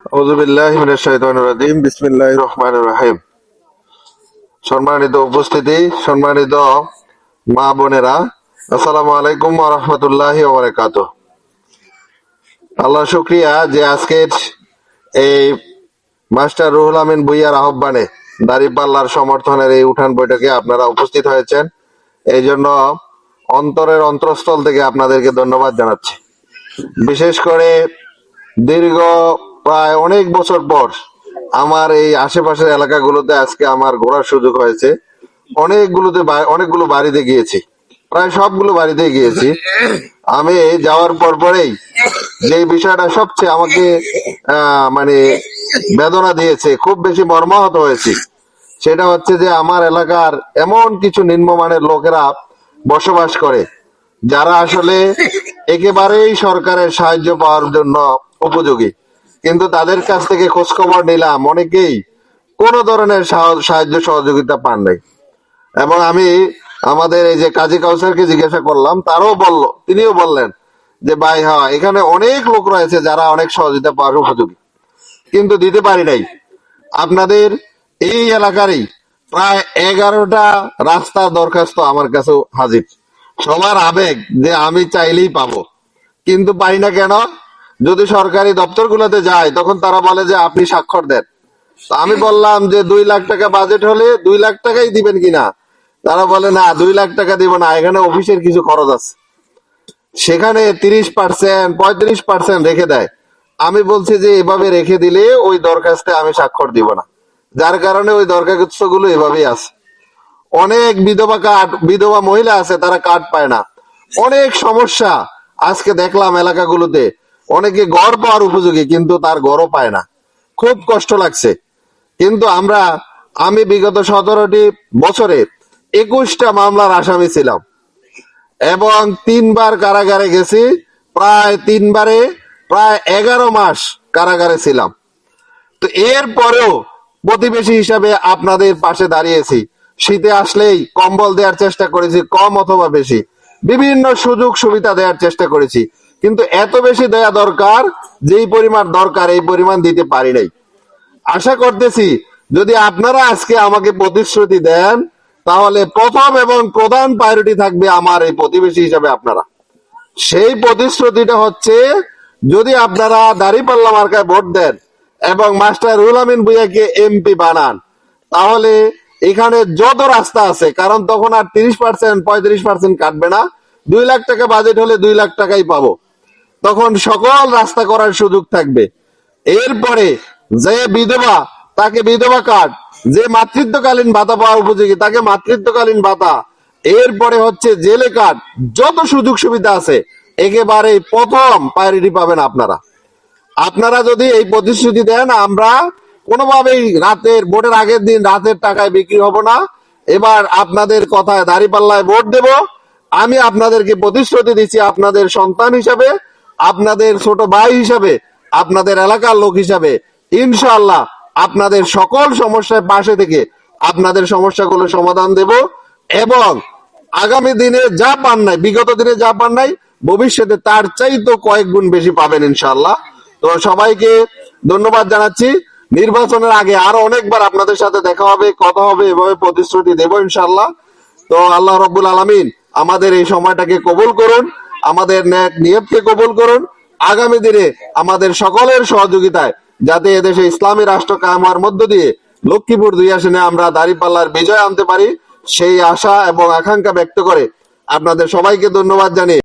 আউযু বিল্লাহি মিনাশ শাইতানির রাজিম। বিসমিল্লাহির রহমানির রহিম। সম্মানিত উপস্থিতি, সম্মানিত মা বোনেরা, আসসালামু আলাইকুম ওয়া রাহমাতুল্লাহি ওয়া বারাকাতুহু। আল্লাহ শুকরিয়া যে আজকের এই মাস্টার রুহুল আমিন ভূঁইয়ার আহ্বানে দাঁড়িপাল্লার সমর্থনের এই উঠান বৈঠকে আপনারা উপস্থিত হয়েছেন। এই জন্য অন্তরের অন্তঃস্থল থেকে আপনাদেরকে ধন্যবাদ জানাচ্ছি। বিশেষ করে দীর্ঘ প্রায় অনেক বছর পর আমার এই আশেপাশের এলাকাগুলোতে আজকে আমার ঘোরার সুযোগ হয়েছে। অনেকগুলো বাড়িতে গিয়েছি, প্রায় সবগুলো বাড়িতে গিয়েছি। আমি যাওয়ার পরেই যে বিষয়টা সবচেয়ে আমাকে মানে বেদনা দিয়েছে, খুব বেশি মর্মাহত হয়েছি, সেটা হচ্ছে যে আমার এলাকার এমন কিছু নিম্নমানের লোকেরা বসবাস করে যারা আসলে একেবারেই সরকারের সাহায্য পাওয়ার জন্য উপযোগী, কিন্তু তাদের কাছ থেকে খোঁজখবর নিলাম, অনেকেই কোনো ধরনের সাহায্য সহযোগিতা পান নাই। এবং আমি আমাদের এই যে কাজী কাউসারকে জিজ্ঞাসা করলাম, তিনিও বললেন যে ভাই, হ্যাঁ, এখানে অনেক লোক রয়েছে যারা অনেক সহযোগিতা পাওয়ার উপযোগী, কিন্তু দিতে পারি নাই। আপনাদের এই এলাকারই প্রায় 11টা রাস্তার দরখাস্ত আমার কাছে হাজির। সবার আবেগ যে আমি চাইলেই পাবো, কিন্তু পাই না কেন? যদি সরকারি দপ্তরগুলোতে যায় তখন তারা বলে যে আপনি স্বাক্ষর দেন। তো আমি বললাম যে 2 লাখ টাকা বাজেট হলে 2 লাখ টাকাই দিবেন কিনা। তারা বলে না, 2 লাখ টাকা দিব না, এখানে অফিসের কিছু খরচ আছে। সেখানে 30%, 35% রেখে দেয়। আমি বলছি যে এভাবে রেখে দিলে ওই দরখাস্তে আমি স্বাক্ষর দিব না, যার কারণে ওই দরখাস্ত গুলো এভাবেই আছে। অনেক বিধবা মহিলা আছে, তারা কার্ড পায় না। অনেক সমস্যা আজকে দেখলাম এলাকাগুলোতে। অনেকে ঘর পাওয়ার উপযোগী কিন্তু তার ঘরও পায় না, খুব কষ্ট লাগছে। কিন্তু আমি বিগত 17টি বছরে 21টা মামলার আসামি ছিলাম এবং 3বার কারাগারে গেছি। প্রায় 3বারে প্রায় 11 মাস কারাগারে ছিলাম। তো এর পরেও প্রতিবেশী হিসাবে আপনাদের পাশে দাঁড়িয়েছি। শীতে আসলেই কম্বল দেওয়ার চেষ্টা করেছি, কম অথবা বেশি, বিভিন্ন সুযোগ সুবিধা দেওয়ার চেষ্টা করেছি, কিন্তু এত বেশি দেয়া দরকার, যেই পরিমাণ দরকার এই পরিমাণ দিতে পারি নাই। আশা করতেছি যদি আপনারা আজকে আমাকে প্রতিশ্রুতি দেন, তাহলে প্রথম এবং প্রধান প্রায়োরিটি থাকবে আমার এই প্রতিবেশী হিসাবে আপনারা। সেই প্রতিশ্রুতিটা হচ্ছে, যদি আপনারা দাঁড়িপাল্লা মার্কায় ভোট দেন এবং মাস্টার রুহুল আমিন ভূঁইয়াকে এমপি বানান, তাহলে এখানে যত রাস্তা আছে, কারণ তখন আর 30%, 35% কাটবে না। 2 লাখ টাকা বাজেট হলে 2 লাখ টাকাই পাবো। তখন সকল রাস্তা করার সুযোগ থাকবে। এরপরে যে বিধবা, তাকে বিধবা কার্ড, যে মাতৃত্বকালীন ভাতা পাওয়ার উপযোগী তাকে মাতৃত্বকালীন ভাতা, এরপরে হচ্ছে জেলে কার্ড, যত সুযোগ সুবিধা আছে একেবারে প্রথম প্রায়োরিটি পাবেন আপনারা। আপনারা যদি এই প্রতিশ্রুতি দেন, আমরা কোনোভাবেই ভোটের আগের দিন রাতের টাকায় বিক্রি হব না। এবার আপনাদের কথায় দাঁড়িপাল্লায় ভোট দেব। আমি আপনাদেরকে প্রতিশ্রুতি দিচ্ছি, আপনাদের সন্তান হিসাবে, আপনাদের ছোট ভাই হিসাবে, আপনাদের এলাকার লোক হিসাবে, ইনশাআল্লাহ আপনাদের সকল সমস্যার পাশে থেকে আপনাদের সমস্যাগুলো সমাধান দেব। এবং আগামী দিনে যা পান নাই, বিগত দিনে যা পান নাই, ভবিষ্যতে তার চাইতে কয়েক গুণ বেশি পাবেন ইনশাআল্লাহ। তো সবাইকে ধন্যবাদ জানাচ্ছি। নির্বাচনের আগে আরো অনেকবার আপনাদের সাথে দেখা হবে, কথা হবে, এভাবে প্রতিশ্রুতি দেব ইনশাআল্লাহ। তো আল্লাহ রাব্বুল আলামিন আমাদের এই সময়টাকে কবুল করুন, আমাদের নেক নিয়তকে কবুল করুন। আগামী দিনে আমাদের সকলের সহযোগিতায় যাতে এদেশে ইসলামী রাষ্ট্র কায়েম হওয়ার মধ্য দিয়ে লক্ষ্মীপুর 2 আসনে আমরা দাঁড়িপাল্লার বিজয় আনতে পারি, সেই আশা এবং আকাঙ্ক্ষা ব্যক্ত করে আপনাদের সবাইকে ধন্যবাদ জানিয়ে